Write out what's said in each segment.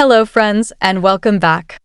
Hello, friends, and welcome back.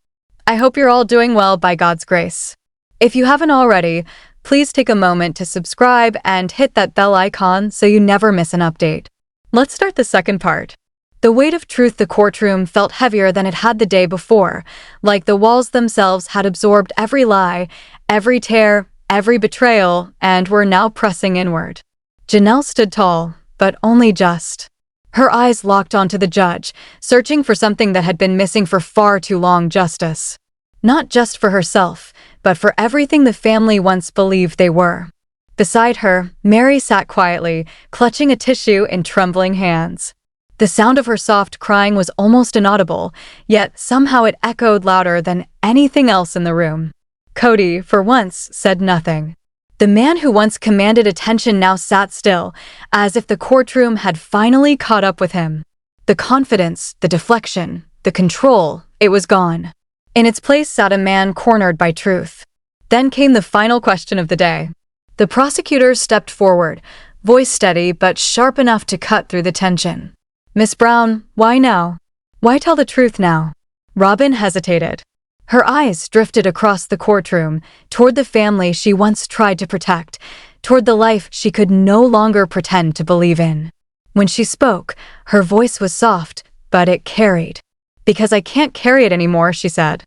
I hope you're all doing well by God's grace. If you haven't already, please take a moment to subscribe and hit that bell icon so you never miss an update. Let's start the second part. The weight of truth the courtroom felt heavier than it had the day before, like the walls themselves had absorbed every lie, every tear, every betrayal, and were now pressing inward. Janelle stood tall, but only just. Her eyes locked onto the judge, searching for something that had been missing for far too long: justice. Not just for herself, but for everything the family once believed they were. Beside her, Mary sat quietly, clutching a tissue in trembling hands. The sound of her soft crying was almost inaudible, yet somehow it echoed louder than anything else in the room. Kody, for once, said nothing. The man who once commanded attention now sat still, as if the courtroom had finally caught up with him. The confidence, the deflection, the control, it was gone. In its place sat a man cornered by truth. Then came the final question of the day. The prosecutor stepped forward, voice steady but sharp enough to cut through the tension. "Miss Brown, why now? Why tell the truth now?" Robin hesitated. Her eyes drifted across the courtroom, toward the family she once tried to protect, toward the life she could no longer pretend to believe in. When she spoke, her voice was soft, but it carried. "Because I can't carry it anymore," she said.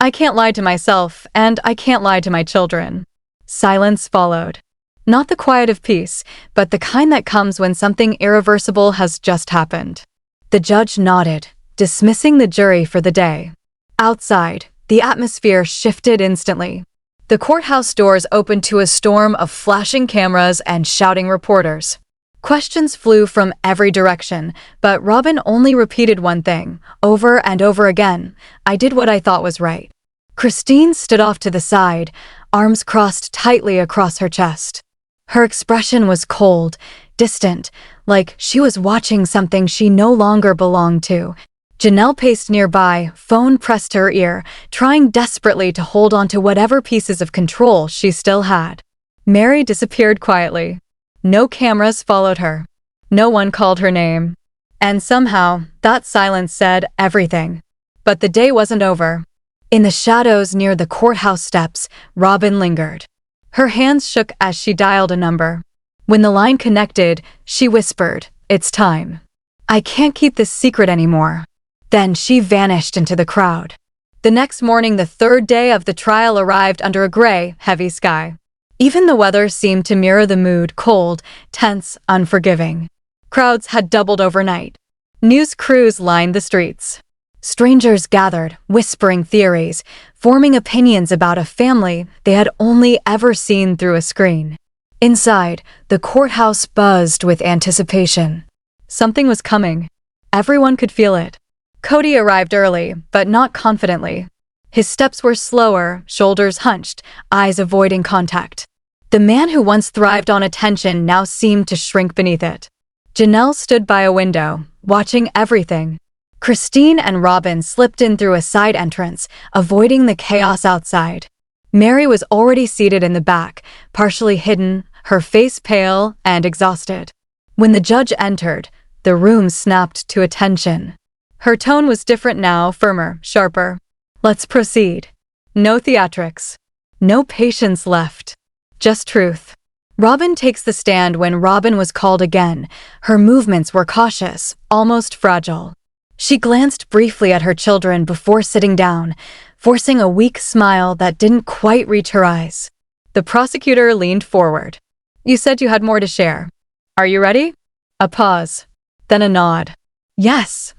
"I can't lie to myself, and I can't lie to my children." Silence followed. Not the quiet of peace, but the kind that comes when something irreversible has just happened. The judge nodded, dismissing the jury for the day. Outside, the atmosphere shifted instantly. The courthouse doors opened to a storm of flashing cameras and shouting reporters. Questions flew from every direction, but Robin only repeated one thing, over and over again: "I did what I thought was right." Christine stood off to the side, arms crossed tightly across her chest. Her expression was cold, distant, like she was watching something she no longer belonged to. Janelle paced nearby, phone pressed to her ear, trying desperately to hold on to whatever pieces of control she still had. Mary disappeared quietly. No cameras followed her. No one called her name. And somehow, that silence said everything. But the day wasn't over. In the shadows near the courthouse steps, Robin lingered. Her hands shook as she dialed a number. When the line connected, she whispered, "It's time. I can't keep this secret anymore." Then she vanished into the crowd. The next morning, the third day of the trial, arrived under a gray, heavy sky. Even the weather seemed to mirror the mood: cold, tense, unforgiving. Crowds had doubled overnight. News crews lined the streets. Strangers gathered, whispering theories, forming opinions about a family they had only ever seen through a screen. Inside, the courthouse buzzed with anticipation. Something was coming. Everyone could feel it. Kody arrived early, but not confidently. His steps were slower, shoulders hunched, eyes avoiding contact. The man who once thrived on attention now seemed to shrink beneath it. Janelle stood by a window, watching everything. Christine and Robin slipped in through a side entrance, avoiding the chaos outside. Mary was already seated in the back, partially hidden, her face pale and exhausted. When the judge entered, the room snapped to attention. Her tone was different now, firmer, sharper. "Let's proceed." No theatrics. No patience left. Just truth. Robin takes the stand. When Robin was called again, her movements were cautious, almost fragile. She glanced briefly at her children before sitting down, forcing a weak smile that didn't quite reach her eyes. The prosecutor leaned forward. "You said you had more to share. Are you ready?" A pause. Then a nod. "Yes.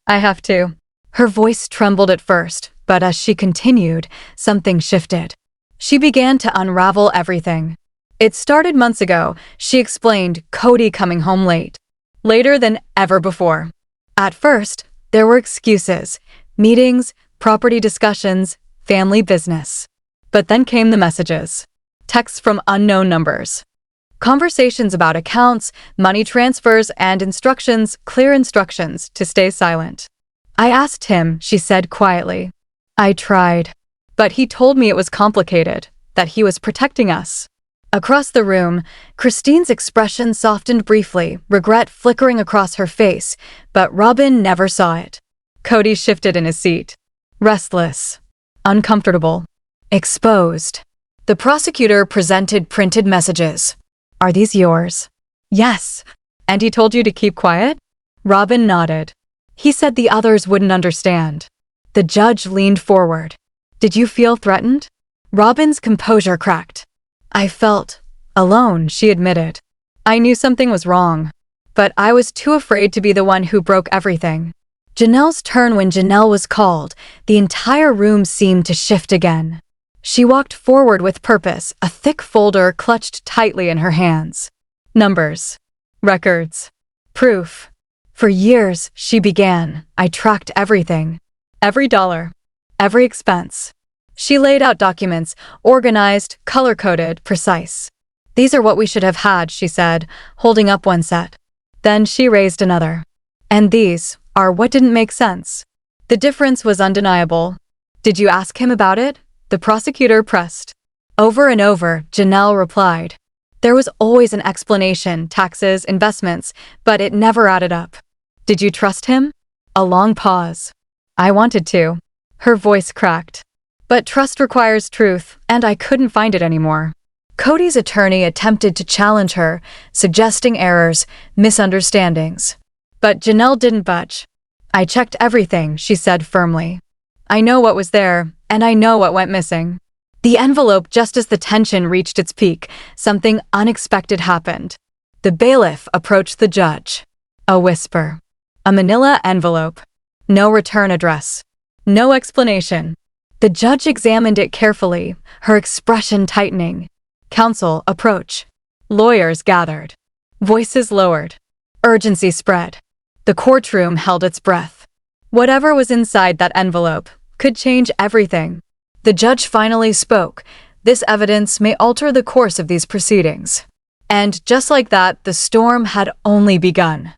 I have to." Her voice trembled at first, but as she continued, something shifted. She began to unravel everything. "It started months ago," she explained, "Kody coming home late. Later than ever before. At first, there were excuses, meetings, property discussions, family business. But then came the messages. Texts from unknown numbers. Conversations about accounts, money transfers, and instructions, clear instructions to stay silent. "I asked him," she said quietly. "I tried. But he told me it was complicated, that he was protecting us." Across the room, Christine's expression softened briefly, regret flickering across her face, but Robin never saw it. Kody shifted in his seat. Restless. Uncomfortable. Exposed. The prosecutor presented printed messages. Are these yours? Yes. And he told you to keep quiet? Robin nodded. He said the others wouldn't understand. The judge leaned forward. Did you feel threatened? Robin's composure cracked. I felt alone, she admitted. I knew something was wrong, but I was too afraid to be the one who broke everything. Janelle's turn when Janelle was called, the entire room seemed to shift again. She walked forward with purpose, a thick folder clutched tightly in her hands. Numbers. Records. Proof. For years, she began, I tracked everything. Every dollar. Every expense. She laid out documents, organized, color-coded, precise. These are what we should have had, she said, holding up one set. Then she raised another. And these are what didn't make sense. The difference was undeniable. Did you ask him about it? The prosecutor pressed. Over and over, Janelle replied. There was always an explanation, taxes, investments, but it never added up. Did you trust him? A long pause. I wanted to. Her voice cracked. But trust requires truth, and I couldn't find it anymore. Kody's attorney attempted to challenge her, suggesting errors, misunderstandings. But Janelle didn't budge. I checked everything, she said firmly. I know what was there, and I know what went missing. The envelope, just as the tension reached its peak, something unexpected happened. The bailiff approached the judge. A whisper. A manila envelope. No return address. No explanation. The judge examined it carefully, her expression tightening. Counsel, approach. Lawyers gathered. Voices lowered. Urgency spread. The courtroom held its breath. Whatever was inside that envelope could change everything. The judge finally spoke. This evidence may alter the course of these proceedings. And just like that, the storm had only begun.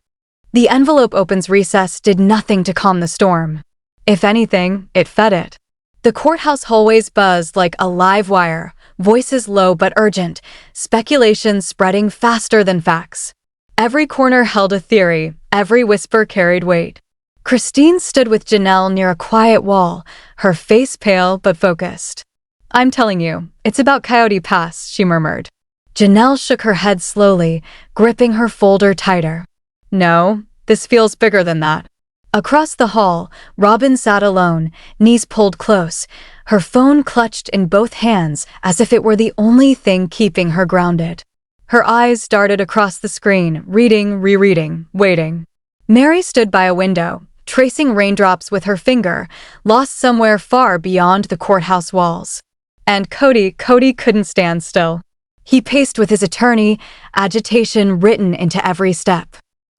The envelope open's recess did nothing to calm the storm. If anything, it fed it. The courthouse hallways buzzed like a live wire, voices low but urgent, speculation spreading faster than facts. Every corner held a theory, every whisper carried weight. Christine stood with Janelle near a quiet wall, her face pale but focused. I'm telling you, it's about Coyote Pass, she murmured. Janelle shook her head slowly, gripping her folder tighter. No, this feels bigger than that. Across the hall, Robin sat alone, knees pulled close, her phone clutched in both hands as if it were the only thing keeping her grounded. Her eyes darted across the screen, reading, rereading, waiting. Mary stood by a window, tracing raindrops with her finger, lost somewhere far beyond the courthouse walls. And Kody couldn't stand still. He paced with his attorney, agitation written into every step.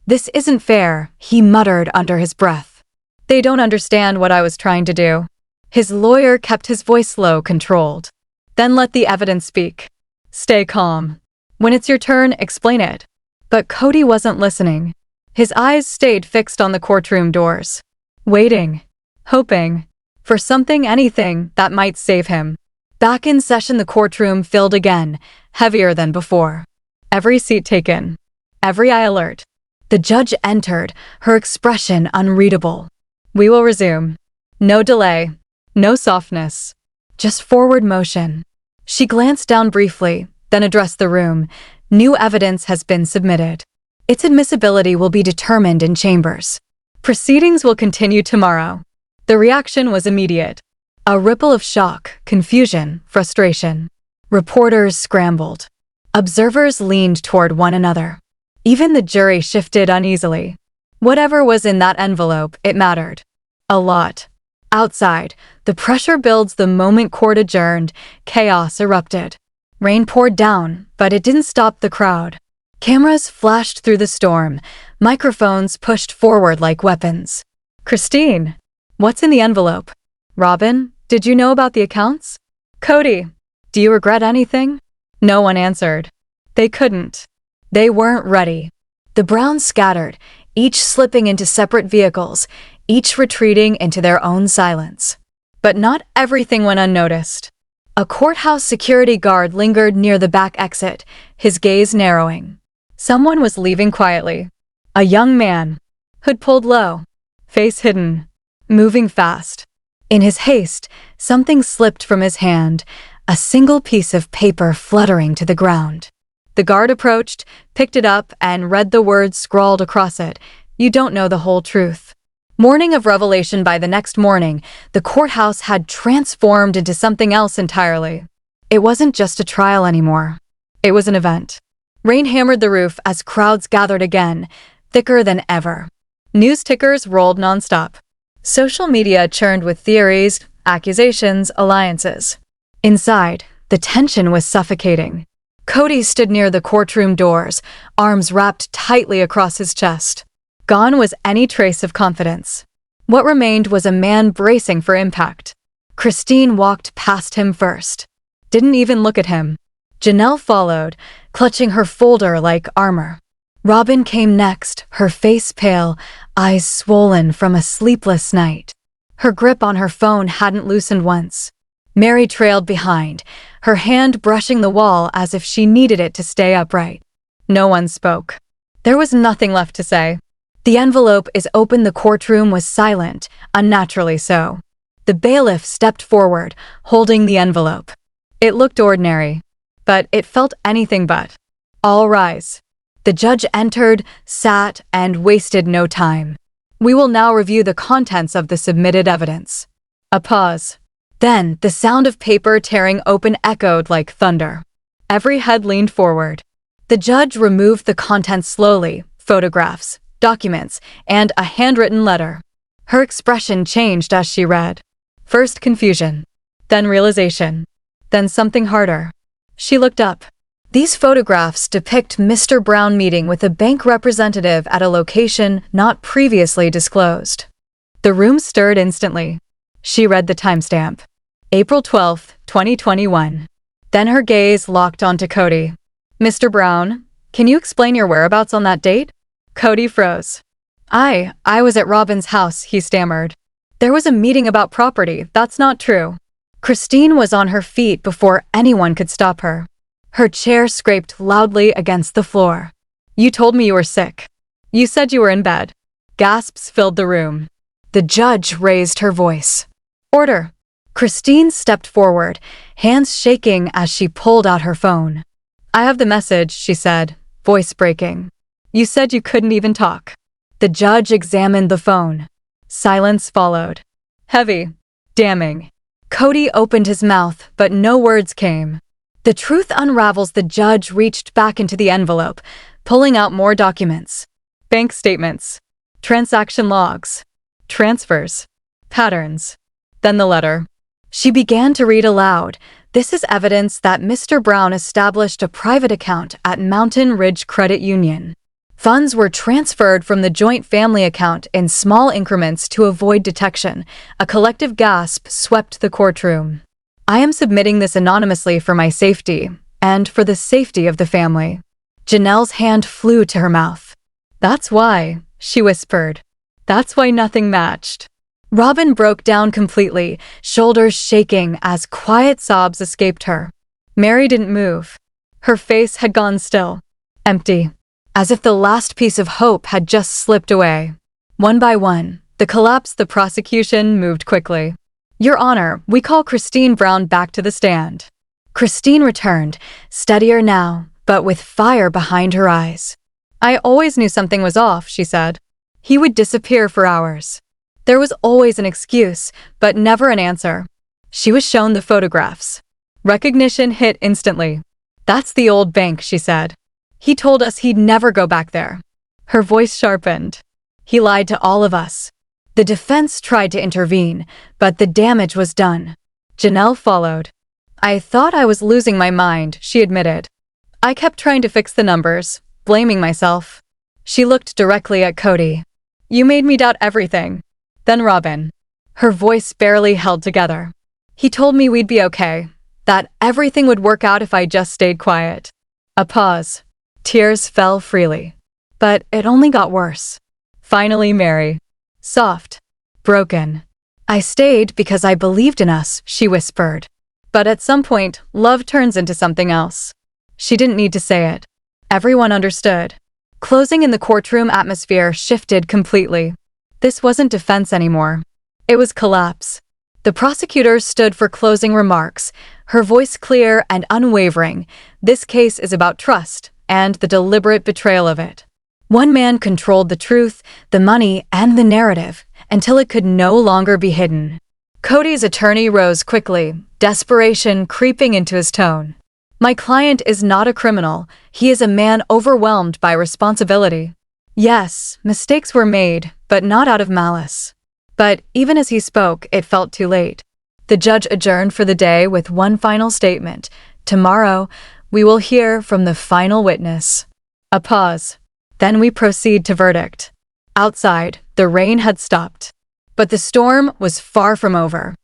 This isn't fair, he muttered under his breath. They don't understand what I was trying to do. His lawyer kept his voice low, controlled. Then let the evidence speak. Stay calm. When it's your turn, explain it. But Kody wasn't listening. His eyes stayed fixed on the courtroom doors. Waiting. Hoping. For something, anything, that might save him. Back in session, the courtroom filled again, heavier than before. Every seat taken. Every eye alert. The judge entered, her expression unreadable. We will resume. No delay. No softness. Just forward motion. She glanced down briefly, then addressed the room. New evidence has been submitted. Its admissibility will be determined in chambers. Proceedings will continue tomorrow. The reaction was immediate. A ripple of shock, confusion, frustration. Reporters scrambled. Observers leaned toward one another. Even the jury shifted uneasily. Whatever was in that envelope, it mattered. A lot. Outside, the pressure builds the moment court adjourned, chaos erupted. Rain poured down, but it didn't stop the crowd. Cameras flashed through the storm, microphones pushed forward like weapons. Christine, what's in the envelope? Robin, did you know about the accounts? Kody, do you regret anything? No one answered. They couldn't. They weren't ready. The Browns scattered, each slipping into separate vehicles, each retreating into their own silence. But not everything went unnoticed. A courthouse security guard lingered near the back exit, his gaze narrowing. Someone was leaving quietly. A young man. Hood pulled low. Face hidden. moving fast. In his haste, something slipped from his hand, a single piece of paper fluttering to the ground. The guard approached, picked it up, and read the words scrawled across it. "You don't know the whole truth." Morning of revelation. By the next morning, the courthouse had transformed into something else entirely. It wasn't just a trial anymore. It was an event. Rain hammered the roof as crowds gathered again, thicker than ever. News tickers rolled nonstop. Social media churned with theories, accusations, alliances. Inside, the tension was suffocating. Kody stood near the courtroom doors, arms wrapped tightly across his chest. Gone was any trace of confidence. What remained was a man bracing for impact. Christine walked past him first. Didn't even look at him. Janelle followed, clutching her folder like armor. Robin came next, her face pale, eyes swollen from a sleepless night. Her grip on her phone hadn't loosened once. Mary trailed behind, her hand brushing the wall as if she needed it to stay upright. No one spoke. There was nothing left to say. The envelope is open. The courtroom was silent, unnaturally so. The bailiff stepped forward, holding the envelope. It looked ordinary, but it felt anything but. All rise. The judge entered, sat, and wasted no time. We will now review the contents of the submitted evidence. A pause. Then, the sound of paper tearing open echoed like thunder. Every head leaned forward. The judge removed the contents slowly, photographs, documents, and a handwritten letter. Her expression changed as she read. First confusion, then realization, then something harder. She looked up. These photographs depict Mr. Brown meeting with a bank representative at a location not previously disclosed. The room stirred instantly. She read the timestamp. April 12, 2021. Then her gaze locked onto Kody. "Mr. Brown, can you explain your whereabouts on that date?" Kody froze. I was at Robin's house," he stammered. "There was a meeting about property. That's not true." Christine was on her feet before anyone could stop her. Her chair scraped loudly against the floor. "You told me you were sick. You said you were in bed." Gasps filled the room. The judge raised her voice. "Order." Christine stepped forward, hands shaking as she pulled out her phone. "I have the message," she said, voice breaking. "You said you couldn't even talk." The judge examined the phone. Silence followed. Heavy. Damning. Kody opened his mouth, but no words came. The truth unravels. The judge reached back into the envelope, pulling out more documents. Bank statements. Transaction logs. Transfers. Patterns. Then the letter. She began to read aloud. "This is evidence that Mr. Brown established a private account at Mountain Ridge Credit Union. Funds were transferred from the joint family account in small increments to avoid detection." A collective gasp swept the courtroom. "I am submitting this anonymously for my safety, and for the safety of the family." Janelle's hand flew to her mouth. "That's why," she whispered. "That's why nothing matched." Robin broke down completely, shoulders shaking as quiet sobs escaped her. Mary didn't move. Her face had gone still, empty, as if the last piece of hope had just slipped away. One by one, the prosecution moved quickly. "Your Honor, we call Christine Brown back to the stand." Christine returned, steadier now, but with fire behind her eyes. "I always knew something was off," she said. "He would disappear for hours. There was always an excuse, but never an answer." She was shown the photographs. Recognition hit instantly. "That's the old bank," she said. "He told us he'd never go back there." Her voice sharpened. "He lied to all of us." The defense tried to intervene, but the damage was done. Janelle followed. "I thought I was losing my mind," she admitted. "I kept trying to fix the numbers, blaming myself." She looked directly at Kody. "You made me doubt everything." Then Robin. Her voice barely held together. "He told me we'd be okay, that everything would work out if I just stayed quiet." A pause. Tears fell freely. But it only got worse. Finally, Mary. Soft. Broken. "I stayed because I believed in us," she whispered. "But at some point, love turns into something else." She didn't need to say it. Everyone understood. Closing in the courtroom atmosphere shifted completely. This wasn't defense anymore. It was collapse. The prosecutor stood for closing remarks, her voice clear and unwavering. This case is about trust and the deliberate betrayal of it. One man controlled the truth, the money, and the narrative until it could no longer be hidden. Kody's attorney rose quickly, desperation creeping into his tone. My client is not a criminal. He is a man overwhelmed by responsibility. Yes, mistakes were made, but not out of malice. But even as he spoke, it felt too late. The judge adjourned for the day with one final statement. Tomorrow, we will hear from the final witness. A pause. Then we proceed to verdict. Outside, the rain had stopped. But the storm was far from over.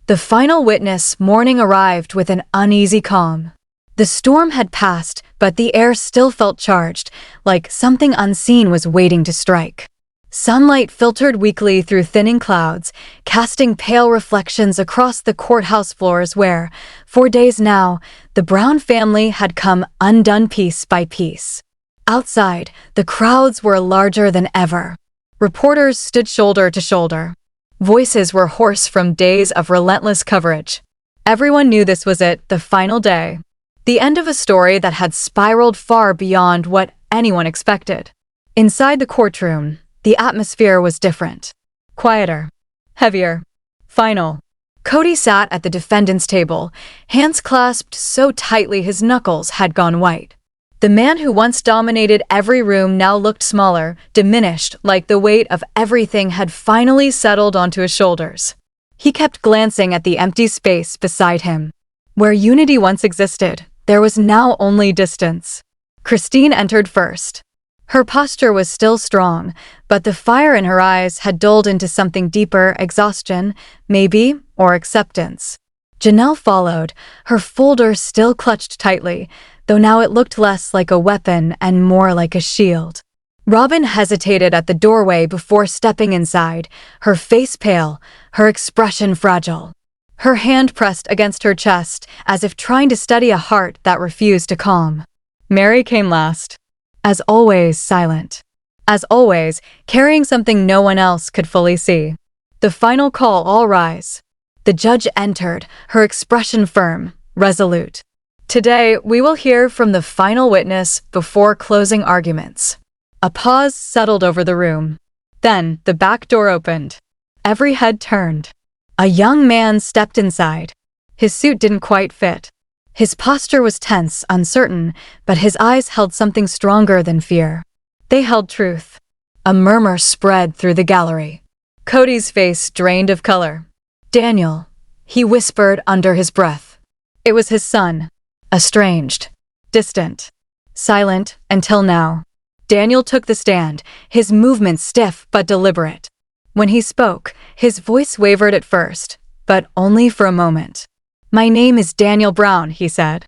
The final witness morning arrived with an uneasy calm. The storm had passed, but the air still felt charged, like something unseen was waiting to strike. Sunlight filtered weakly through thinning clouds, casting pale reflections across the courthouse floors where, for days now, the Brown family had come undone piece by piece. Outside, the crowds were larger than ever. Reporters stood shoulder to shoulder. Voices were hoarse from days of relentless coverage. Everyone knew this was it, the final day. The end of a story that had spiraled far beyond what anyone expected. Inside the courtroom, the atmosphere was different. Quieter. Heavier. Final. Kody sat at the defendant's table, hands clasped so tightly his knuckles had gone white. The man who once dominated every room now looked smaller, diminished, like the weight of everything had finally settled onto his shoulders. He kept glancing at the empty space beside him. Where unity once existed, there was now only distance. Christine entered first. Her posture was still strong, but the fire in her eyes had dulled into something deeper, exhaustion, maybe, or acceptance. Janelle followed, her folder still clutched tightly, though now it looked less like a weapon and more like a shield. Robin hesitated at the doorway before stepping inside, her face pale, her expression fragile. Her hand pressed against her chest, as if trying to steady a heart that refused to calm. Mary came last. As always, silent. As always, carrying something no one else could fully see. The final call, all rise. The judge entered, her expression firm, resolute. Today, we will hear from the final witness before closing arguments. A pause settled over the room. Then, the back door opened. Every head turned. A young man stepped inside. His suit didn't quite fit. His posture was tense, uncertain, but his eyes held something stronger than fear. They held truth. A murmur spread through the gallery. Kody's face drained of color. Daniel, he whispered under his breath. It was his son. Estranged. Distant. Silent until now. Daniel took the stand, his movements stiff but deliberate. When he spoke, his voice wavered at first, but only for a moment. My name is Daniel Brown, he said.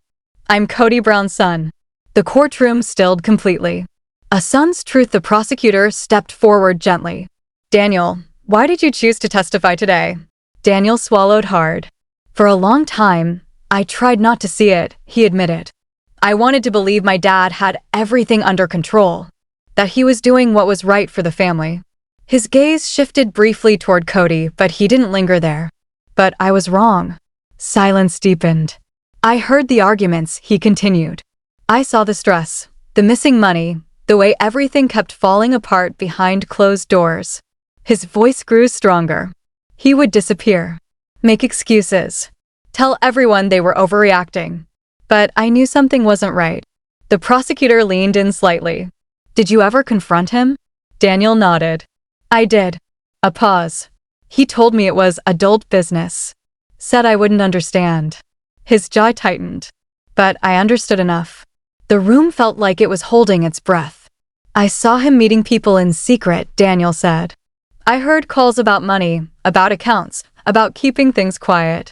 I'm Kody Brown's son. The courtroom stilled completely. A son's truth. The prosecutor stepped forward gently. Daniel, why did you choose to testify today? Daniel swallowed hard. For a long time, I tried not to see it, he admitted. I wanted to believe my dad had everything under control, that he was doing what was right for the family. His gaze shifted briefly toward Kody, but he didn't linger there. But I was wrong. Silence deepened. I heard the arguments, he continued. I saw the stress, the missing money, the way everything kept falling apart behind closed doors. His voice grew stronger. He would disappear, make excuses, tell everyone they were overreacting. But I knew something wasn't right. The prosecutor leaned in slightly. Did you ever confront him? Daniel nodded. I did. A pause. He told me it was adult business. Said I wouldn't understand. His jaw tightened. But I understood enough. The room felt like it was holding its breath. I saw him meeting people in secret, Daniel said. I heard calls about money, about accounts, about keeping things quiet.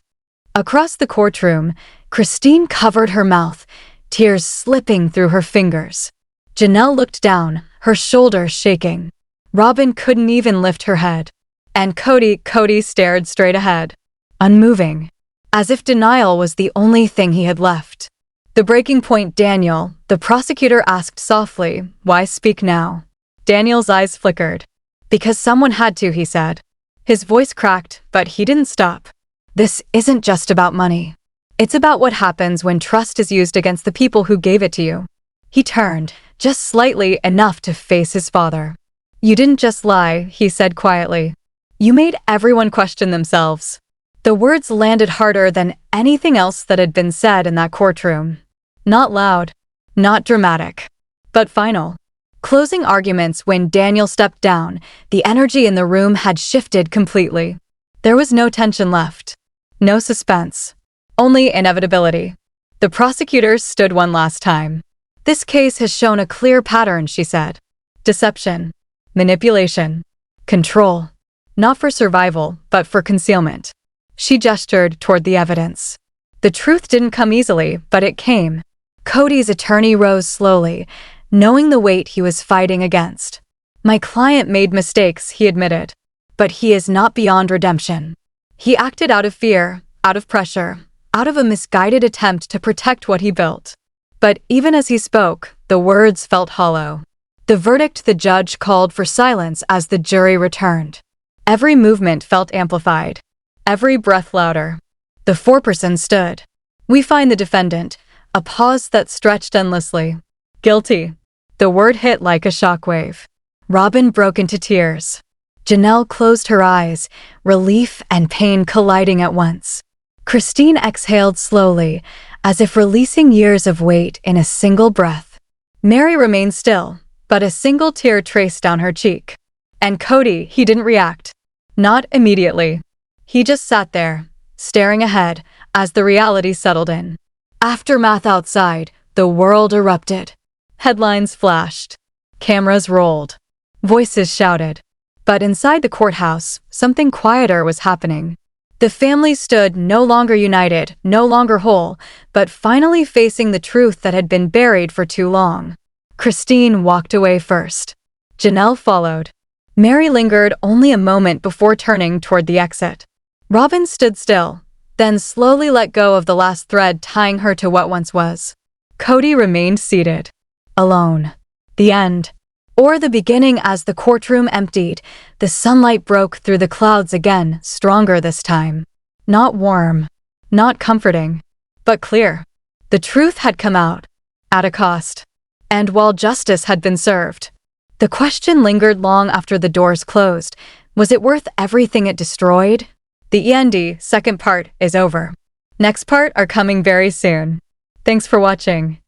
Across the courtroom, Christine covered her mouth, tears slipping through her fingers. Janelle looked down, her shoulders shaking. Robin couldn't even lift her head. And Kody stared straight ahead, unmoving, as if denial was the only thing he had left. The breaking point, Daniel, the prosecutor asked softly, why speak now? Daniel's eyes flickered. Because someone had to, he said. His voice cracked, but he didn't stop. This isn't just about money. It's about what happens when trust is used against the people who gave it to you. He turned, just slightly enough to face his father. You didn't just lie, he said quietly. You made everyone question themselves. The words landed harder than anything else that had been said in that courtroom. Not loud, not dramatic, but final. Closing arguments when Daniel stepped down, the energy in the room had shifted completely. There was no tension left. No suspense. Only inevitability. The prosecutors stood one last time. This case has shown a clear pattern, she said. Deception. Manipulation. Control. Not for survival, but for concealment. She gestured toward the evidence. The truth didn't come easily, but it came. Kody's attorney rose slowly, knowing the weight he was fighting against. My client made mistakes, he admitted. But he is not beyond redemption. He acted out of fear, out of pressure, out of a misguided attempt to protect what he built. But even as he spoke, the words felt hollow. The verdict the judge called for silence as the jury returned. Every movement felt amplified. Every breath louder. The foreperson stood. We find the defendant. A pause that stretched endlessly. Guilty. The word hit like a shockwave. Robin broke into tears. Janelle closed her eyes, relief and pain colliding at once. Christine exhaled slowly, as if releasing years of weight in a single breath. Mary remained still, but a single tear traced down her cheek. And Kody, he didn't react. Not immediately. He just sat there, staring ahead, as the reality settled in. Aftermath outside, the world erupted. Headlines flashed. Cameras rolled. Voices shouted. But inside the courthouse, something quieter was happening. The family stood no longer united, no longer whole, but finally facing the truth that had been buried for too long. Christine walked away first. Janelle followed. Mary lingered only a moment before turning toward the exit. Robin stood still, then slowly let go of the last thread tying her to what once was. Kody remained seated. Alone. The end. Or the beginning as the courtroom emptied, the sunlight broke through the clouds again, stronger this time. Not warm. Not comforting. But clear. The truth had come out. At a cost. And while justice had been served. The question lingered long after the doors closed. Was it worth everything it destroyed? The END second part is over. Next part are coming very soon. Thanks for watching.